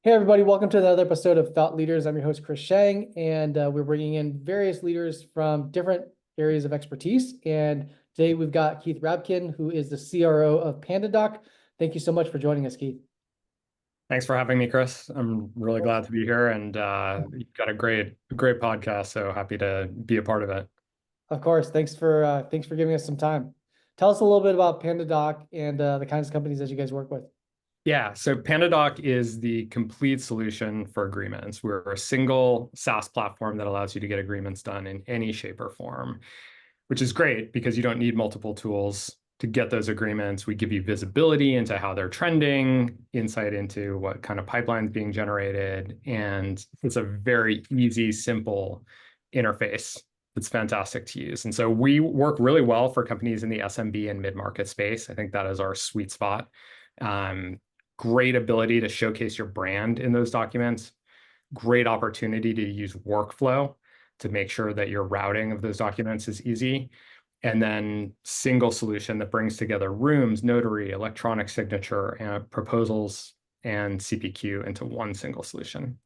Hey, everybody, welcome to another episode of Thought Leaders. I'm your host, Chris Shang, and we're bringing in various leaders from different areas of expertise. And today we've got Keith Rabkin, who is the CRO of PandaDoc. Thank you so much for joining us, Keith. Thanks for having me, Chris. I'm really glad to be here, and you've got a great podcast. So happy to be a part of it. Of course, thanks for giving us some time. Tell us a little bit about PandaDoc and the kinds of companies that you guys work with. Yeah, so PandaDoc is the complete solution for agreements. We're a single SaaS platform that allows you to get agreements done in any shape or form, which is great because you don't need multiple tools to get those agreements. We give you visibility into how they're trending, insight into what kind of pipelines being generated, and it's a very easy, simple interface. It's fantastic to use. And so we work really well for companies in the SMB and mid-market space. I think that is our sweet spot. Great ability to showcase your brand in those documents, great opportunity to use workflow to make sure that your routing of those documents is easy. And then single solution that brings together rooms, notary, electronic signature, and proposals and CPQ into one single solution.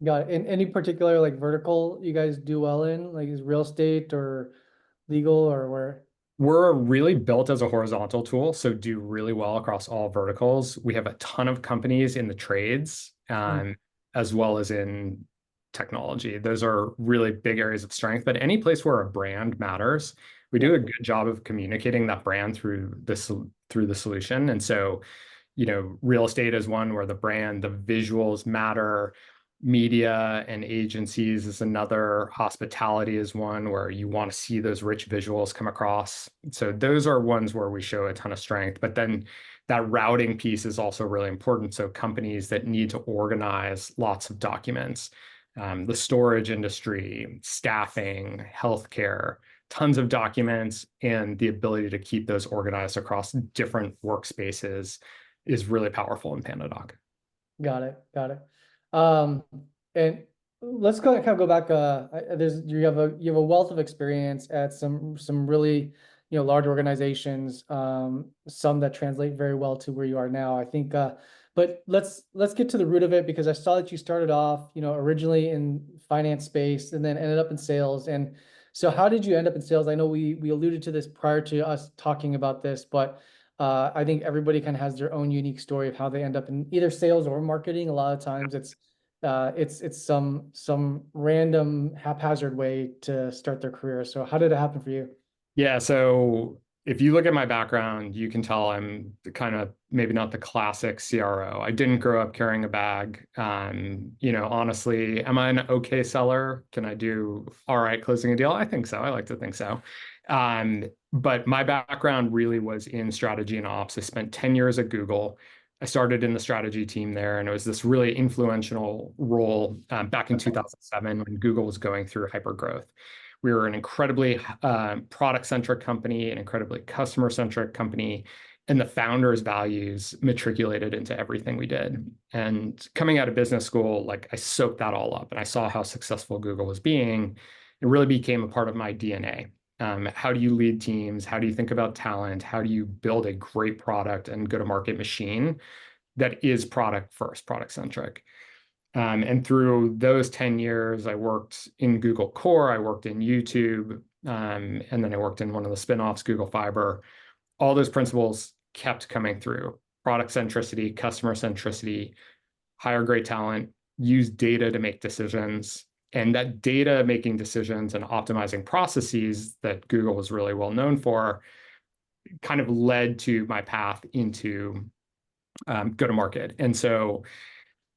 Got it. In any particular vertical you guys do well in, like is real estate or legal or where? We're really built as a horizontal tool, so do really well across all verticals. We have a ton of companies in the trades, as well as in technology. Those are really big areas of strength, but any place where a brand matters, we do a good job of communicating that brand through the solution. And so, real estate is one where the brand, the visuals matter. Media and agencies is another. Hospitality is one where you want to see those rich visuals come across. So those are ones where we show a ton of strength. But then that routing piece is also really important. So companies that need to organize lots of documents, the storage industry, staffing, healthcare, tons of documents, and the ability to keep those organized across different workspaces is really powerful in PandaDoc. Got it. Got it. And let's kind of go back. You have a wealth of experience at some really large organizations. Some that translate very well to where you are now. I think. But let's get to the root of it because I saw that you started off originally in finance space and then ended up in sales. And so how did you end up in sales? I know we alluded to this prior to us talking about this, but I think everybody kind of has their own unique story of how they end up in either sales or marketing. A lot of times it's some random haphazard way to start their career. So how did it happen for you? Yeah, so if you look at my background, you can tell I'm kind of maybe not the classic CRO. I didn't grow up carrying a bag. Honestly, am I an okay seller? Can I do all right closing a deal? I think so. I like to think so. But my background really was in strategy and ops. I spent 10 years at Google. I started in the strategy team there, and it was this really influential role back in 2007 when Google was going through hypergrowth. We were an incredibly product-centric company, an incredibly customer-centric company, and the founders' values matriculated into everything we did. And coming out of business school, I soaked that all up, and I saw how successful Google was being. It really became a part of my DNA. How do you lead teams? How do you think about talent? How do you build a great product and go-to-market machine that is product first, product centric? And through those 10 years, I worked in Google Core, I worked in YouTube, and then I worked in one of the spinoffs, Google Fiber. All those principles kept coming through: product centricity, customer centricity, hire great talent, use data to make decisions. And that data making decisions and optimizing processes that Google was really well known for kind of led to my path into go-to-market. And so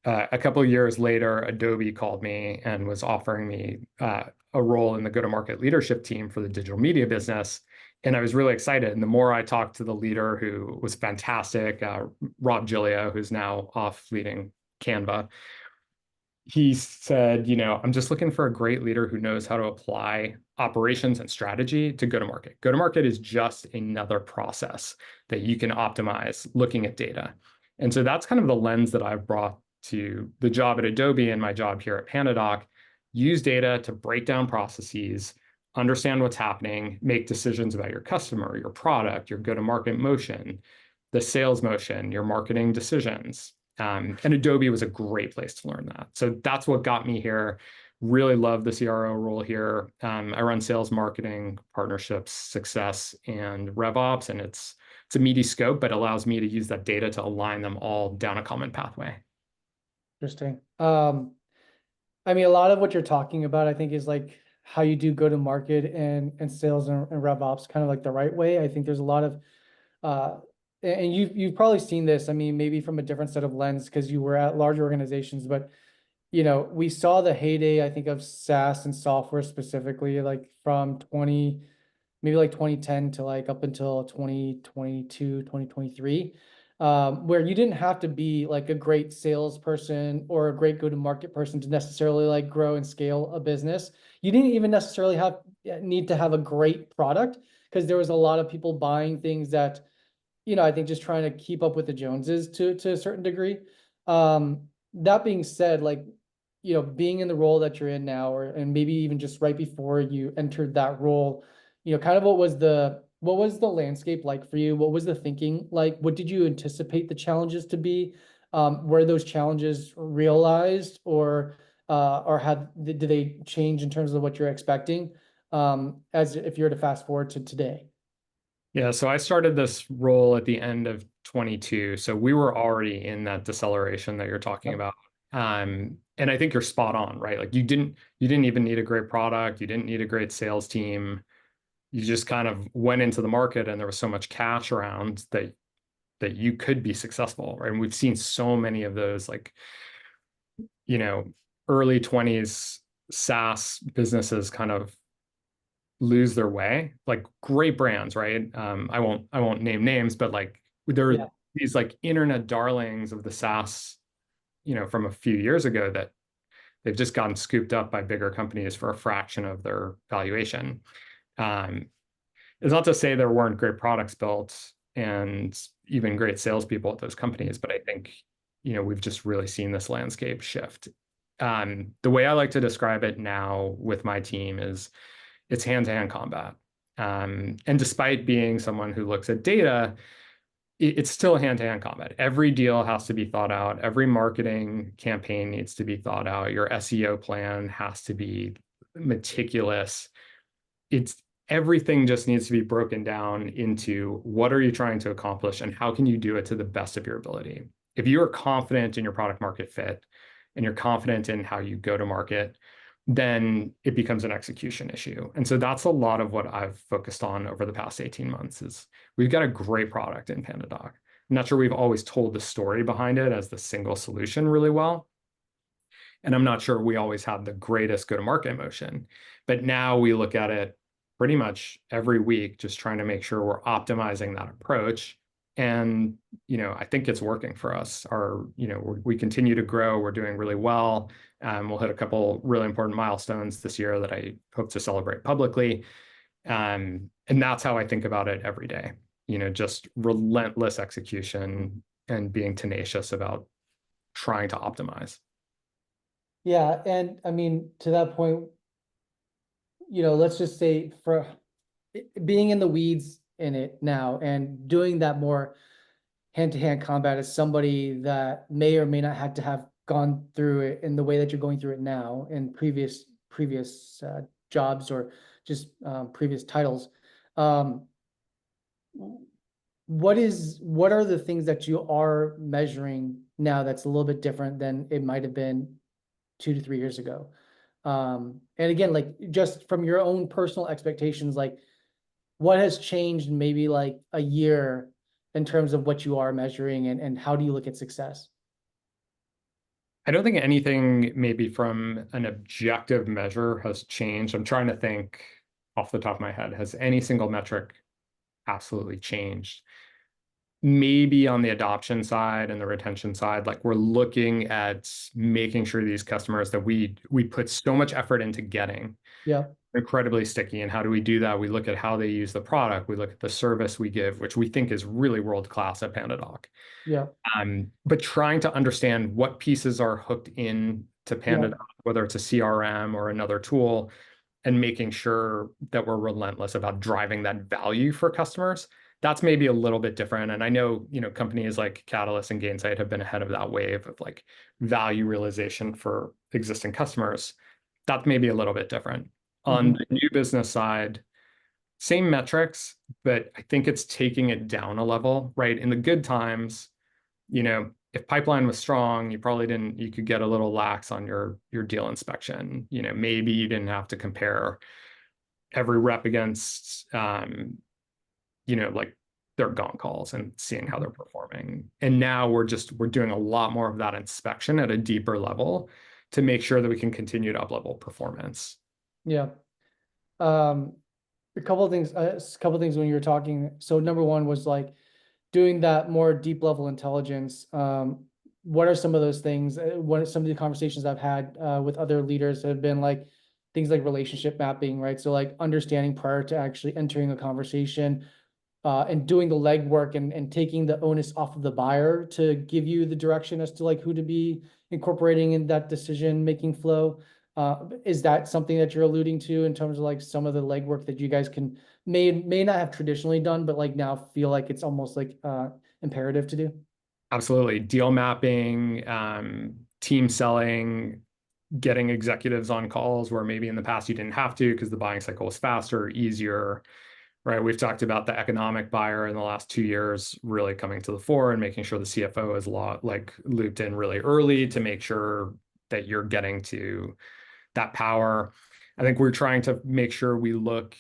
a couple of years later, Adobe called me and was offering me a role in the go-to-market leadership team for the digital media business. And I was really excited. And the more I talked to the leader, who was fantastic, Rob Giglio, who's now off leading Canva, he said, I'm just looking for a great leader who knows how to apply operations and strategy to go-to-market. Go-to-market is just another process that you can optimize looking at data. And so that's kind of the lens that I've brought to the job at Adobe and my job here at PandaDoc. Use data to break down processes, understand what's happening, make decisions about your customer, your product, your go-to-market motion, the sales motion, your marketing decisions, And Adobe was a great place to learn that. So that's what got me here. Really love the CRO role here. I run sales, marketing, partnerships, success, and RevOps, and it's a meaty scope, but allows me to use that data to align them all down a common pathway. Interesting. I mean, a lot of what you're talking about, I think, is like how you do go to market and sales and rev ops kind of like the right way. I think there's a lot of and you've probably seen this. I mean, maybe from a different set of lens because you were at large organizations, but we saw the heyday, I think, of SaaS and software specifically, like from maybe like 2010 to like up until 2022, 2023, where you didn't have to be like a great salesperson or a great go-to-market person to necessarily like grow and scale a business. You didn't even necessarily need to have a great product because there was a lot of people buying things that, I think just trying to keep up with the Joneses to a certain degree. That being said, like, being in the role that you're in now, and maybe even just right before you entered that role, kind of what was the landscape like for you? What was the thinking like? What did you anticipate the challenges to be? Were those challenges realized, or did they change in terms of what you're expecting? As if you were to fast forward to today. Yeah, so I started this role at the end of 22. So we were already in that deceleration that you're talking about. And I think you're spot on, right? Like you didn't even need a great product, you didn't need a great sales team. You just kind of went into the market and there was so much cash around that you could be successful, right? And we've seen so many of those like, early 20s SaaS businesses kind of lose their way, like great brands, right? I won't name names, but like there are these like internet darlings of the SaaS, from a few years ago that they've just gotten scooped up by bigger companies for a fraction of their valuation. It's not to say there weren't great products built and even great salespeople at those companies, but I think, we've just really seen this landscape shift. The way I like to describe it now with my team is it's hand-to-hand combat. And despite being someone who looks at data, it's still hand-to-hand combat. Every deal has to be thought out. Every marketing campaign needs to be thought out. Your SEO plan has to be meticulous. Everything just needs to be broken down into what are you trying to accomplish and how can you do it to the best of your ability. If you are confident in your product market fit and you're confident in how you go to market, then it becomes an execution issue. And so that's a lot of what I've focused on over the past 18 months is we've got a great product in PandaDoc. I'm not sure we've always told the story behind it as the single solution really well. And I'm not sure we always had the greatest go-to-market motion. But now we look at it pretty much every week, just trying to make sure we're optimizing that approach. And, I think it's working for us. We continue to grow. We're doing really well. We'll hit a couple really important milestones this year that I hope to celebrate publicly. And that's how I think about it every day, just relentless execution and being tenacious about trying to optimize. Yeah. And I mean, to that point, let's just say for being in the weeds in it now and doing that more hand-to-hand combat as somebody that may or may not have to have gone through it in the way that you're going through it now in previous jobs or just previous titles. What are the things that you are measuring now that's a little bit different than it might have been 2 to 3 years ago? And again, like just from your own personal expectations, like what has changed maybe like a year in terms of what you are measuring and how do you look at success? I don't think anything maybe from an objective measure has changed. I'm trying to think off the top of my head, has any single metric absolutely changed? Maybe on the adoption side and the retention side, like we're looking at making sure these customers that we put so much effort into getting incredibly sticky. And how do we do that? We look at how they use the product. We look at the service we give, which we think is really world-class at PandaDoc. But trying to understand what pieces are hooked in to PandaDoc, whether it's a CRM or another tool, and making sure that we're relentless about driving that value for customers. that's maybe a little bit different. And I know, companies like Catalyst and Gainsight have been ahead of that wave of like value realization for existing customers. That's maybe a little bit different. On Mhm. the new business side, same metrics, but I think it's taking it down a level, right? In the good times, if pipeline was strong, you could get a little lax on your deal inspection. Maybe you didn't have to compare every rep against, like their gone calls and seeing how they're performing. And now we're doing a lot more of that inspection at a deeper level to make sure that we can continue to up-level performance. Yeah. Um, a couple of things when you were talking. So number one was like doing that more deep level intelligence. What are some of those things? What are some of the conversations I've had with other leaders that have been like things like relationship mapping, right? So like understanding prior to actually entering a conversation, and doing the legwork and taking the onus off of the buyer to give you the direction as to like who to be incorporating in that decision making flow. Is that something that you're alluding to in terms of like some of the legwork that you guys may not have traditionally done, but like now feel like it's almost like imperative to do? Absolutely. Deal mapping, team selling, getting executives on calls where maybe in the past you didn't have to because the buying cycle was faster, easier, right? We've talked about the economic buyer in the last 2 years really coming to the fore and making sure the CFO is looped in really early to make sure that you're getting to that power. I think we're trying to make sure we look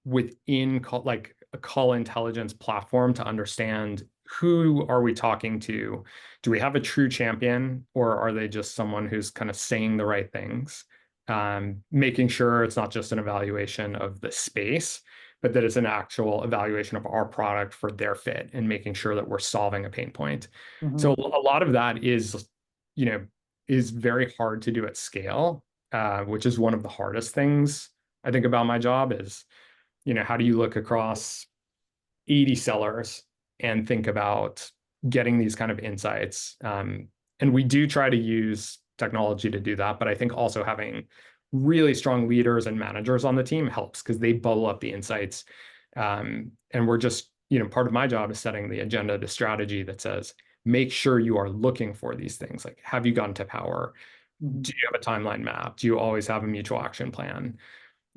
within like a call intelligence platform to understand who are we talking to? Do we have a true champion, or are they just someone who's kind of saying the right things? Making sure it's not just an evaluation of the space, but that it's an actual evaluation of our product for their fit and making sure that we're solving a pain point. So Mhm. a lot of that you know, is very hard to do at scale, which is one of the hardest things I think about my job is, how do you look across 80 sellers and think about getting these kind of insights? And we do try to use technology to do that, but I think also having really strong leaders and managers on the team helps because they bubble up the insights. And we're just, part of my job is setting the agenda, the strategy that says, make sure you are looking for these things. Like, have you gotten to power? Mhm. Do you have a timeline map? Do you always have a mutual action plan?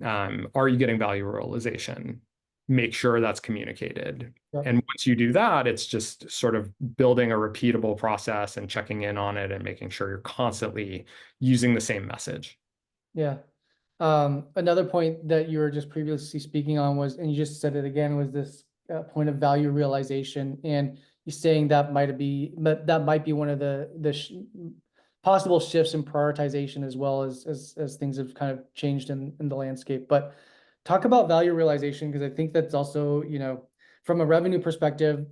Are you getting value realization? Make sure that's communicated. Yep. And once you do that, it's just sort of building a repeatable process and checking in on it and making sure you're constantly using the same message. Yeah. Another point that you were just previously speaking on was, and you just said it again, was this point of value realization. And you're saying that might be one of the possible shifts in prioritization as well as things have kind of changed in the landscape. But talk about value realization, because I think that's also, from a revenue perspective,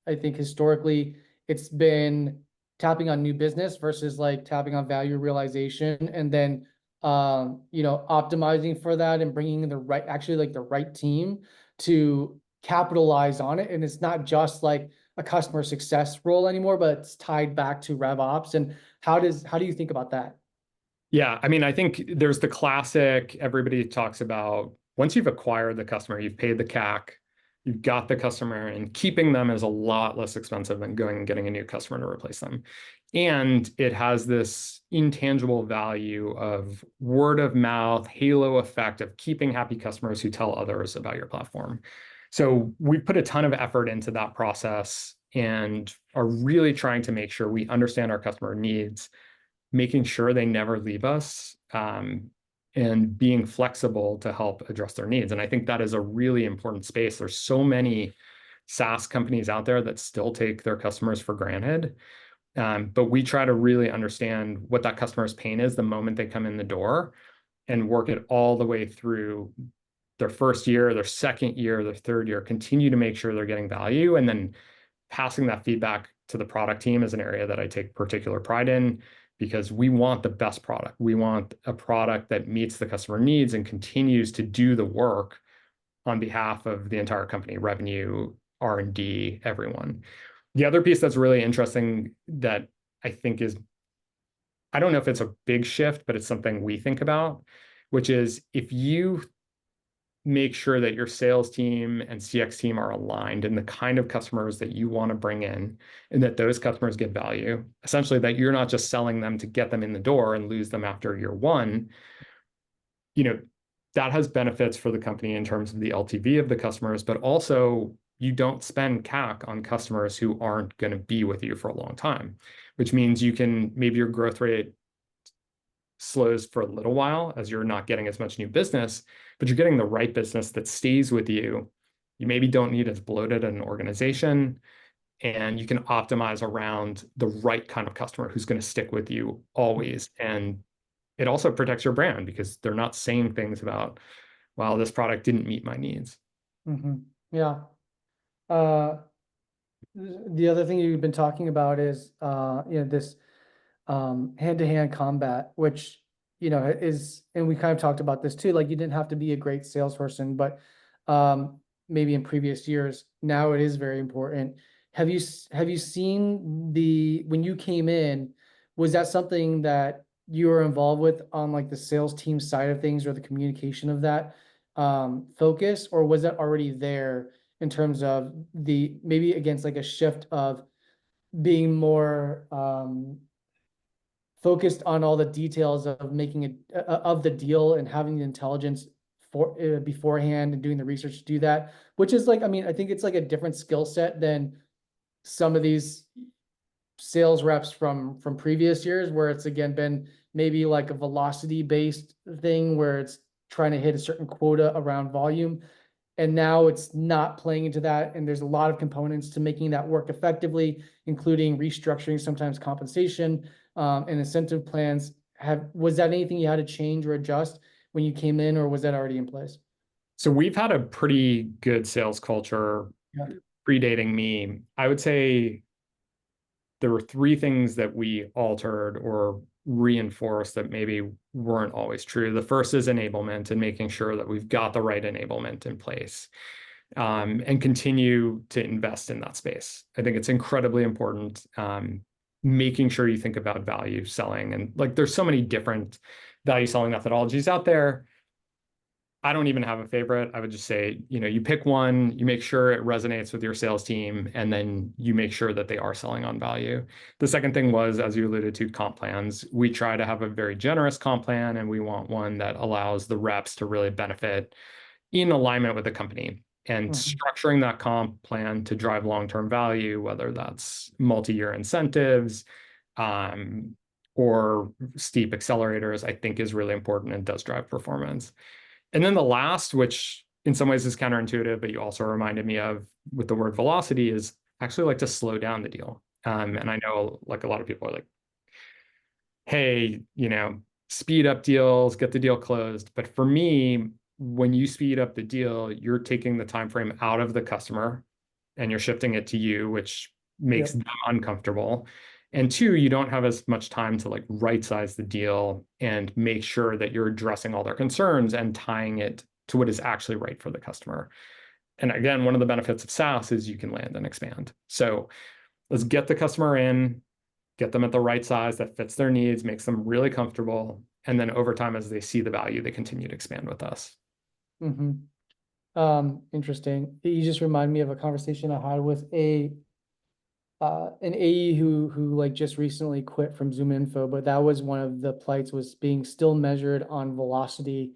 I think historically it's been tapping on new business versus like tapping on value realization, and then optimizing for that and bringing in the right team to capitalize on it. And it's not just like a customer success role anymore, but it's tied back to rev ops. And how do you think about that? Yeah, I mean, I think there's the classic everybody talks about once you've acquired the customer, you've paid the CAC, you've got the customer, and keeping them is a lot less expensive than going and getting a new customer to replace them. And it has this intangible value of word of mouth, halo effect of keeping happy customers who tell others about your platform. So we put a ton of effort into that process and are really trying to make sure we understand our customer needs, making sure they never leave us, and being flexible to help address their needs. And I think that is a really important space. There's so many SaaS companies out there that still take their customers for granted. But we try to really understand what that customer's pain is the moment they come in the door and work it all the way through their first year, their second year, their third year, continue to make sure they're getting value. And then passing that feedback to the product team is an area that I take particular pride in because we want the best product. We want a product that meets the customer needs and continues to do the work on behalf of the entire company, revenue, R&D, everyone. The other piece that's really interesting that I think is, I don't know if it's a big shift, but it's something we think about, which is if you make sure that your sales team and CX team are aligned in the kind of customers that you want to bring in, and that those customers get value. Essentially, that you're not just selling them to get them in the door and lose them after year one. That has benefits for the company in terms of the LTV of the customers, but also you don't spend CAC on customers who aren't going to be with you for a long time, which means maybe your growth rate slows for a little while as you're not getting as much new business, but you're getting the right business that stays with you. You maybe don't need as bloated an organization, and you can optimize around the right kind of customer who's going to stick with you always. And it also protects your brand because they're not saying things about, well, this product didn't meet my needs. Yeah. The other thing you've been talking about is, this hand-to-hand combat, which, is, and we kind of talked about this too, like you didn't have to be a great salesperson, but maybe in previous years, now it is very important. Have you seen when you came in, was that something that you were involved with on like the sales team side of things or the communication of that focus, or was that already there in terms of maybe against like a shift of being more focused on all the details of making of the deal and having the intelligence for beforehand and doing the research to do that, which is like, I mean, I think it's like a different skill set than some of these sales reps from previous years, where it's again been maybe like a velocity based thing where it's trying to hit a certain quota around volume. And now it's not playing into that. And there's a lot of components to making that work effectively, including restructuring, sometimes compensation and incentive plans. Was that anything you had to change or adjust when you came in, or was that already in place? So we've had a pretty good sales culture predating me. I would say there were three things that we altered or reinforced that maybe weren't always true. The first is enablement and making sure that we've got the right enablement in place, and continue to invest in that space. I think it's incredibly important, making sure you think about value selling. And like, there's so many different value selling methodologies out there. I don't even have a favorite. I would just say, you pick one, you make sure it resonates with your sales team, and then you make sure that they are selling on value. The second thing was, as you alluded to, comp plans. We try to have a very generous comp plan, and we want one that allows the reps to really benefit in alignment with the company. And structuring that comp plan to drive long-term value, whether that's multi-year incentives or steep accelerators, I think is really important and does drive performance. And then the last, which in some ways is counterintuitive, but you also reminded me of with the word velocity, is actually like to slow down the deal. And I know like a lot of people are like, hey, speed up deals, get the deal closed. But for me, when you speed up the deal, you're taking the time frame out of the customer and you're shifting it to you, which makes them uncomfortable. And two, you don't have as much time to like right size the deal and make sure that you're addressing all their concerns and tying it to what is actually right for the customer. And again, one of the benefits of SaaS is you can land and expand. So let's get the customer in, get them at the right size that fits their needs, makes them really comfortable. And then over time, as they see the value, they continue to expand with us. Interesting. You just remind me of a conversation I had with an AE who like just recently quit from ZoomInfo, but that was one of the plights, was being still measured on velocity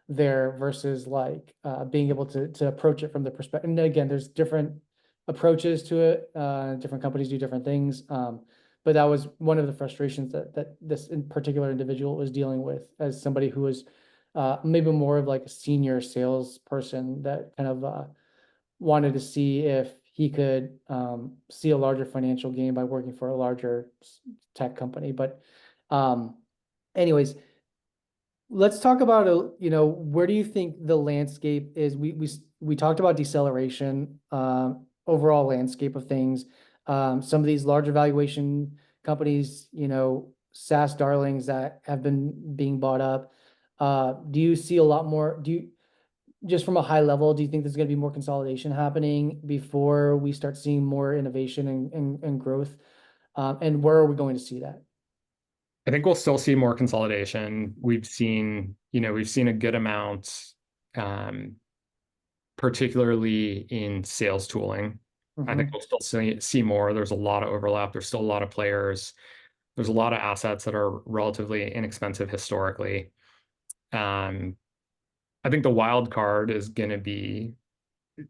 there versus like being able to approach it from the perspective. And again, there's different approaches to it. Different companies do different things. But that was one of the frustrations that this in particular individual was dealing with, as somebody who was maybe more of like a senior salesperson that kind of wanted to see if he could see a larger financial gain by working for a larger tech company. But anyways, let's talk about, where do you think the landscape is? We talked about deceleration, overall landscape of things. Some of these larger valuation companies, SaaS darlings that have been being bought up. Do you see a lot more? Just from a high level, do you think there's going to be more consolidation happening before we start seeing more innovation and growth? And where are we going to see that? I think we'll still see more consolidation. We've seen a good amount particularly in sales tooling. I think Mhm. we'll still see more. There's a lot of overlap. There's still a lot of players. There's a lot of assets that are relatively inexpensive historically. Um, I think the wild card is going to be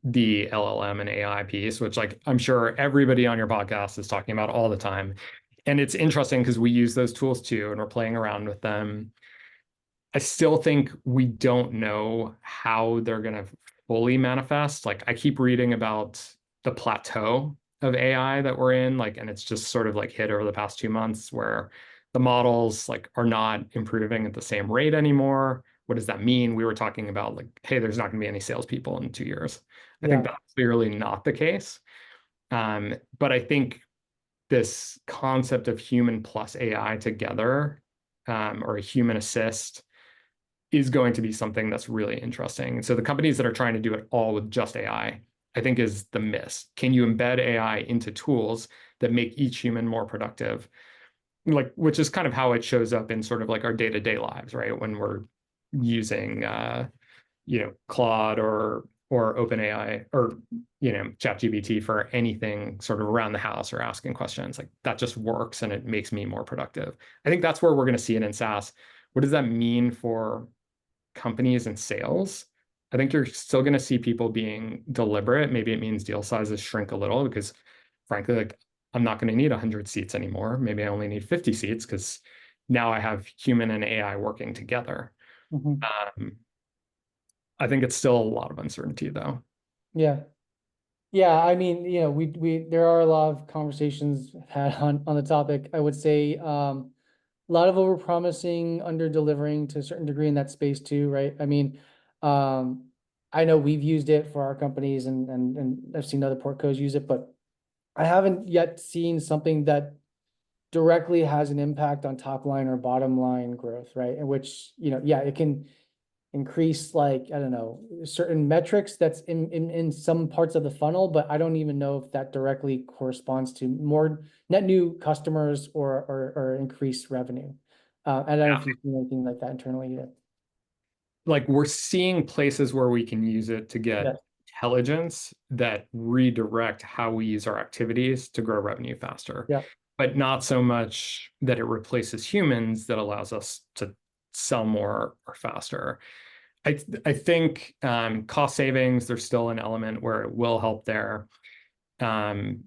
the LLM and AI piece, which like I'm sure everybody on your podcast is talking about all the time. And it's interesting because we use those tools too, and we're playing around with them. I still think we don't know how they're going to fully manifest. Like I keep reading about the plateau of AI that we're in, like, and it's just sort of like hit over the past 2 months where the models like are not improving at the same rate anymore. What does that mean? We were talking about like, hey, there's not going to be any salespeople in 2 years. I think Yeah. that's clearly not the case. But I think this concept of human plus AI together, or a human assist, is going to be something that's really interesting. And so the companies that are trying to do it all with just AI, I think is the miss. Can you embed AI into tools that make each human more productive? Like, which is kind of how it shows up in sort of like our day-to-day lives, right? When we're using Claude or OpenAI or ChatGPT for anything sort of around the house or asking questions. Like that just works and it makes me more productive. I think that's where we're going to see it in SaaS. What does that mean for companies and sales? I think you're still going to see people being deliberate. Maybe it means deal sizes shrink a little because frankly, like I'm not going to need 100 seats anymore. Maybe I only need 50 seats because now I have human and AI working together. Mhm. Um, I think it's still a lot of uncertainty though. Yeah. Yeah, I mean, we there are a lot of conversations had on the topic. I would say a lot of overpromising, under delivering to a certain degree in that space too, right? I mean, um, I know we've used it for our companies and I've seen other portcos use it, but I haven't yet seen something that directly has an impact on top line or bottom line growth, right? In which, yeah, it can increase, like, I don't know, certain metrics that's in some parts of the funnel, but I don't even know if that directly corresponds to more net new customers or increased revenue. And I don't know if you've seen anything like that internally yet. Like we're seeing places where we can use it to Yeah. get intelligence that redirect how we use our activities to grow revenue faster, Yeah. but not so much that it replaces humans that allows us to sell more or faster. I think cost savings, there's still an element where it will help there. Um,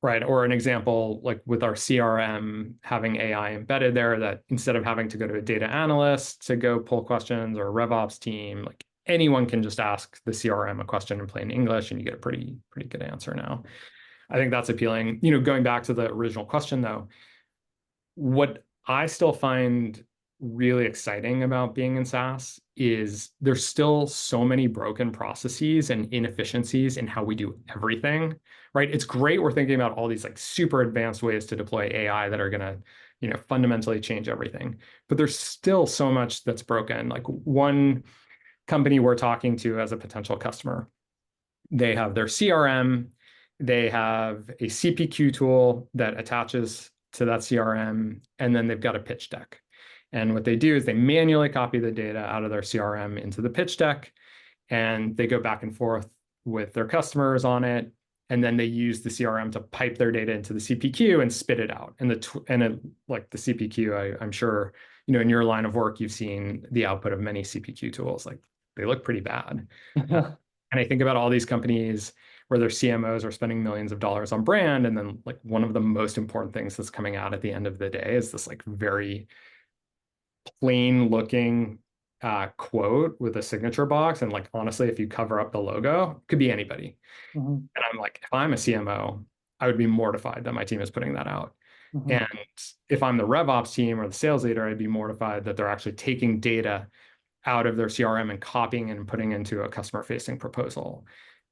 right? Or an example, like with our CRM, having AI embedded there, that instead of having to go to a data analyst to go pull questions or a RevOps team, like anyone can just ask the CRM a question in plain English and you get a pretty good answer now. I think that's appealing. Going back to the original question though, what I still find really exciting about being in SaaS is there's still so many broken processes and inefficiencies in how we do everything, right? It's great we're thinking about all these like super advanced ways to deploy AI that are going to, fundamentally change everything. But there's still so much that's broken. Like one company we're talking to as a potential customer, they have their CRM, they have a CPQ tool that attaches to that CRM, and then they've got a pitch deck. And what they do is they manually copy the data out of their CRM into the pitch deck, and they go back and forth with their customers on it. And then they use the CRM to pipe their data into the CPQ and spit it out. And like the CPQ, I'm sure, in your line of work, you've seen the output of many CPQ tools. Like they look pretty bad. And I think about all these companies where their CMOs are spending millions of dollars on brand. And then like one of the most important things that's coming out at the end of the day is this like very plain looking quote with a signature box. And like, honestly, if you cover up the logo, it could be anybody. Mhm. And I'm like, if I'm a CMO, I would be mortified that my team is putting that out. Mhm. And if I'm the RevOps team or the sales leader, I'd be mortified that they're actually taking data out of their CRM and copying and putting into a customer facing proposal.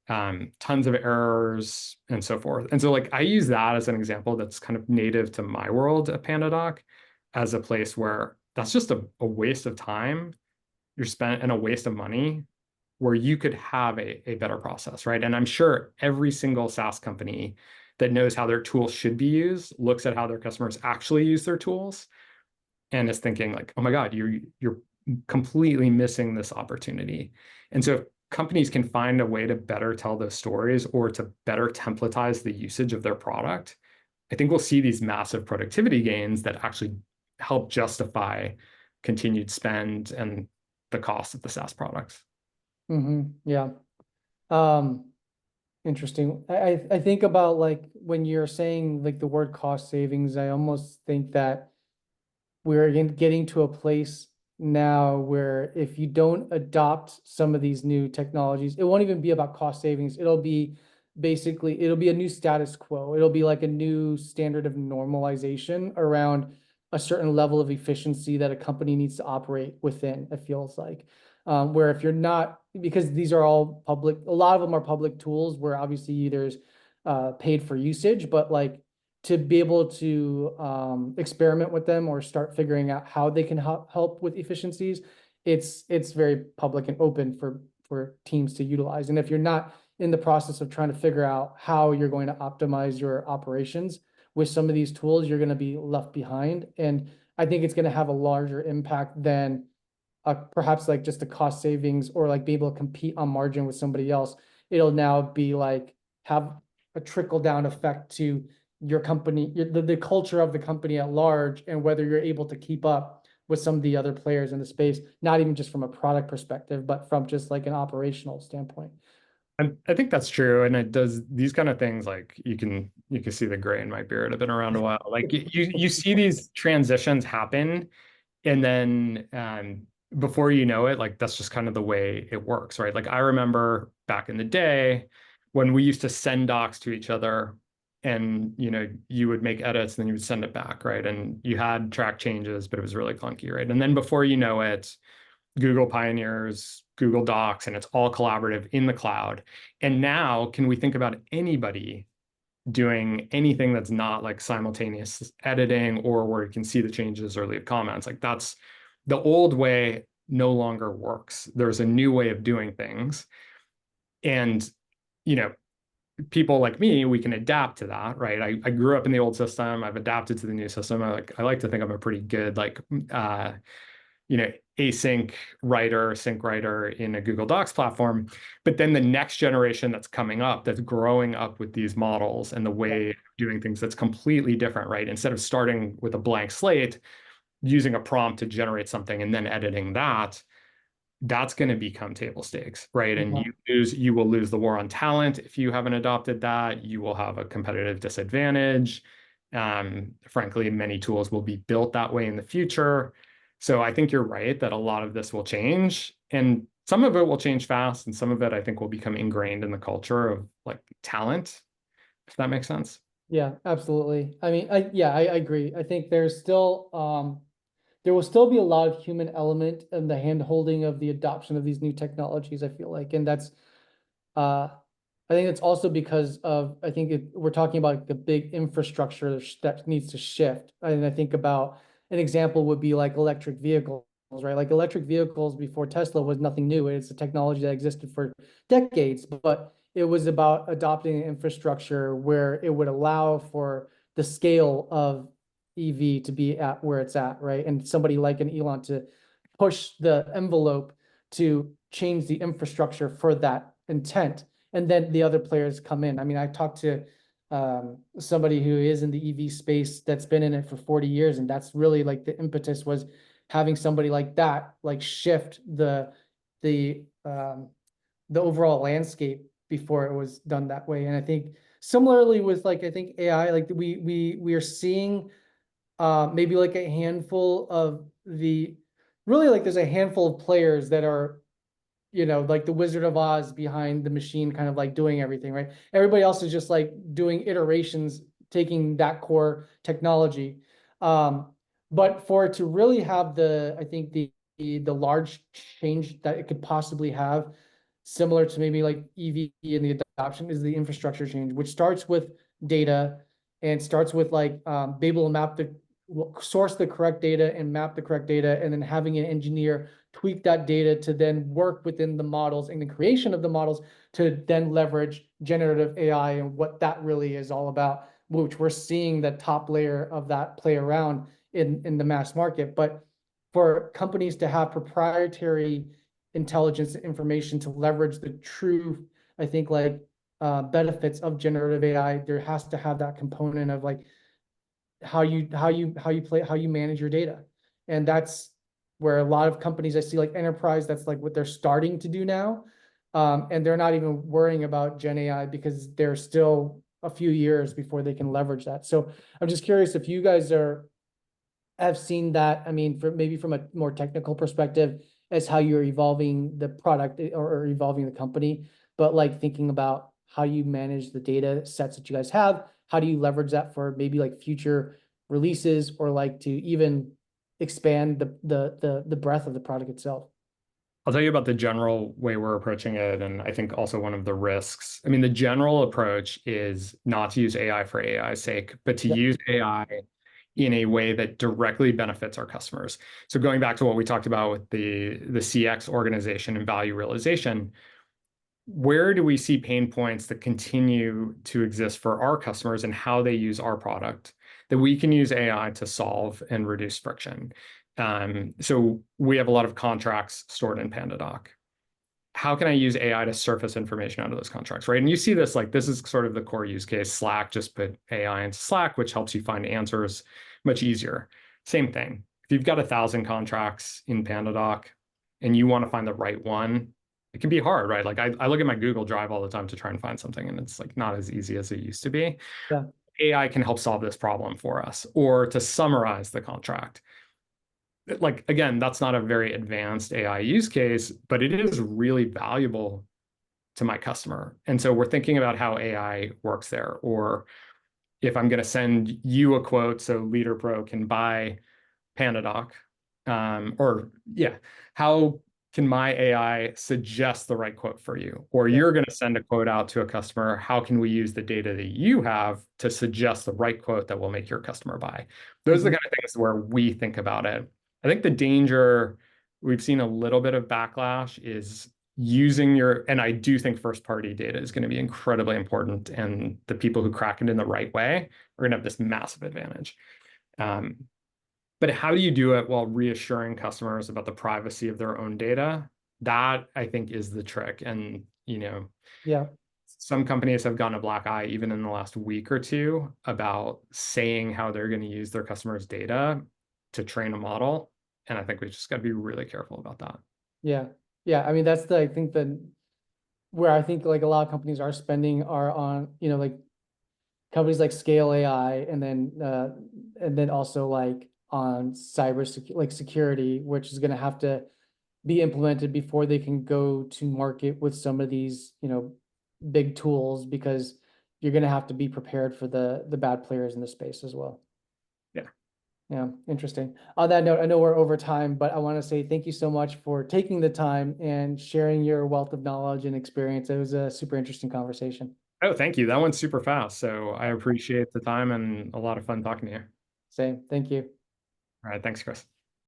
Tons of errors and so forth. And so like I use that as an example that's kind of native to my world at PandaDoc as a place where that's just a waste of time you're spent and a waste of money where you could have a better process, right? And I'm sure every single SaaS company that knows how their tools should be used looks at how their customers actually use their tools and is thinking like, oh my God, you're completely missing this opportunity. And so if companies can find a way to better tell those stories or to better templatize the usage of their product, I think we'll see these massive productivity gains that actually help justify continued spend and the cost of the SaaS products. Yeah. Um, Interesting. I think about like when you're saying like the word cost savings, I almost think that we're getting to a place now where if you don't adopt some of these new technologies, it won't even be about cost savings. It'll be basically, it'll be a new status quo. It'll be like a new standard of normalization around a certain level of efficiency that a company needs to operate within, it feels like. Where if you're not, because these are all public, a lot of them are public tools where obviously there's paid for usage, but like to be able to experiment with them or start figuring out how they can help with efficiencies, it's very public and open for teams to utilize. And if you're not in the process of trying to figure out how you're going to optimize your operations with some of these tools, you're going to be left behind. And I think it's going to have a larger impact than perhaps like just the cost savings or like be able to compete on margin with somebody else. It'll now be like have a trickle down effect to your company, the culture of the company at large, and whether you're able to keep up with some of the other players in the space, not even just from a product perspective, but from just like an operational standpoint. I think that's true, and it does these kind of things. Like you can see the gray in my beard. I've been around a while. Like you see these transitions happen, and then before you know it, like that's just kind of the way it works, right? Like I remember back in the day when we used to send docs to each other, and you would make edits and then you would send it back, right? And you had track changes, but it was really clunky, right? And then before you know it, Google pioneers Google Docs, and it's all collaborative in the cloud. And now, can we think about anybody doing anything that's not like simultaneous editing or where you can see the changes or leave comments? Like that's the old way no longer works. There's a new way of doing things. And, people like me, we can adapt to that, right? I grew up in the old system. I've adapted to the new system. I like to think I'm a pretty good async writer, sync writer in a Google Docs platform. But then the next generation that's coming up, that's growing up with these models and the way of doing things that's completely different, right? Instead of starting with a blank slate, using a prompt to generate something and then editing that's going to become table stakes, right? And you will lose the war on talent if you haven't adopted that. You will have a competitive disadvantage. Frankly, many tools will be built that way in the future. So I think you're right that a lot of this will change, and some of it will change fast, and some of it I think will become ingrained in the culture of like talent, if that makes sense. Yeah, absolutely. I mean, I agree. I think there's still there will still be a lot of human element in the hand holding of the adoption of these new technologies, I feel like. And that's I think it's also because of, I think we're talking about the big infrastructure that needs to shift. And I think about an example would be like electric vehicles, right? Like electric vehicles before Tesla was nothing new. It's a technology that existed for decades, but it was about adopting an infrastructure where it would allow for the scale of EV to be at where it's at, right? And somebody like an Elon to push the envelope to change the infrastructure for that intent. And then the other players come in. I mean, I talked to somebody who is in the EV space that's been in it for 40 years. And that's really like the impetus was having somebody like that, like shift the overall landscape before it was done that way. And I think similarly with like, I think AI, like we are seeing maybe like a handful of really like there's a handful of players that are, like the Wizard of Oz behind the machine, kind of like doing everything, right? Everybody else is just like doing iterations, taking that core technology. But for it to really have I think the large change that it could possibly have, similar to maybe like EV and the adoption, is the infrastructure change, which starts with data and starts with like be able to source the correct data and map the correct data, and then having an engineer tweak that data to then work within the models and the creation of the models to then leverage generative AI and what that really is all about, which we're seeing the top layer of that play around in the mass market. But for companies to have proprietary intelligence information to leverage the true, I think, like benefits of generative AI, there has to have that component of like how you manage your data. And that's where a lot of companies I see, like enterprise, that's like what they're starting to do now. And they're not even worrying about Gen AI because they're still a few years before they can leverage that. So I'm just curious if you guys have seen that. I mean, maybe from a more technical perspective, as how you're evolving the product or evolving the company, but like thinking about how you manage the data sets that you guys have. How do you leverage that for maybe like future releases, or like to even expand the breadth of the product itself? I'll tell you about the general way we're approaching it, and I think also one of the risks. I mean, the general approach is not to use AI for AI's sake, but to Yeah. use AI in a way that directly benefits our customers. So going back to what we talked about with the CX organization and value realization, where do we see pain points that continue to exist for our customers and how they use our product that we can use AI to solve and reduce friction? So we have a lot of contracts stored in PandaDoc. How can I use AI to surface information out of those contracts, right? And you see this, like, this is sort of the core use case. Slack, just put AI into Slack, which helps you find answers much easier. Same thing. If you've got 1,000 contracts in PandaDoc and you want to find the right one, it can be hard, right? Like I look at my Google Drive all the time to try and find something, and it's like not as easy as it used to be. Yeah. AI can help solve this problem for us, or to summarize the contract. Like, again, that's not a very advanced AI use case, but it is really valuable to my customer. And so we're thinking about how AI works there. Or if I'm going to send you a quote so Leader Pro can buy PandaDoc, or yeah, how can my AI suggest the right quote for you? Or Yeah. you're going to send a quote out to a customer. How can we use the data that you have to suggest the right quote that will make your customer buy? Those are the kind of things where we think about it. I think the danger, we've seen a little bit of backlash, is using your, and I do think first party data is going to be incredibly important. And the people who crack it in the right way are going to have this massive advantage. But how do you do it while reassuring customers about the privacy of their own data? That, I think, is the trick. And, Yeah. some companies have gotten a black eye even in the last week or two about saying how they're going to use their customers' data to train a model. And I think we just got to be really careful about that. Yeah. Yeah. I mean, that's I think where I think like a lot of companies are spending are on, like companies like Scale AI, and then also like on security, which is going to have to be implemented before they can go to market with some of these, big tools, because you're going to have to be prepared for the bad players in the space as well. Yeah. Yeah, interesting. On that note, I know we're over time, but I want to say thank you so much for taking the time and sharing your wealth of knowledge and experience. It was a super interesting conversation. Oh, thank you. That went super fast. So I appreciate the time and a lot of fun talking to you. Same. Thank you. All right. Thanks, Chris.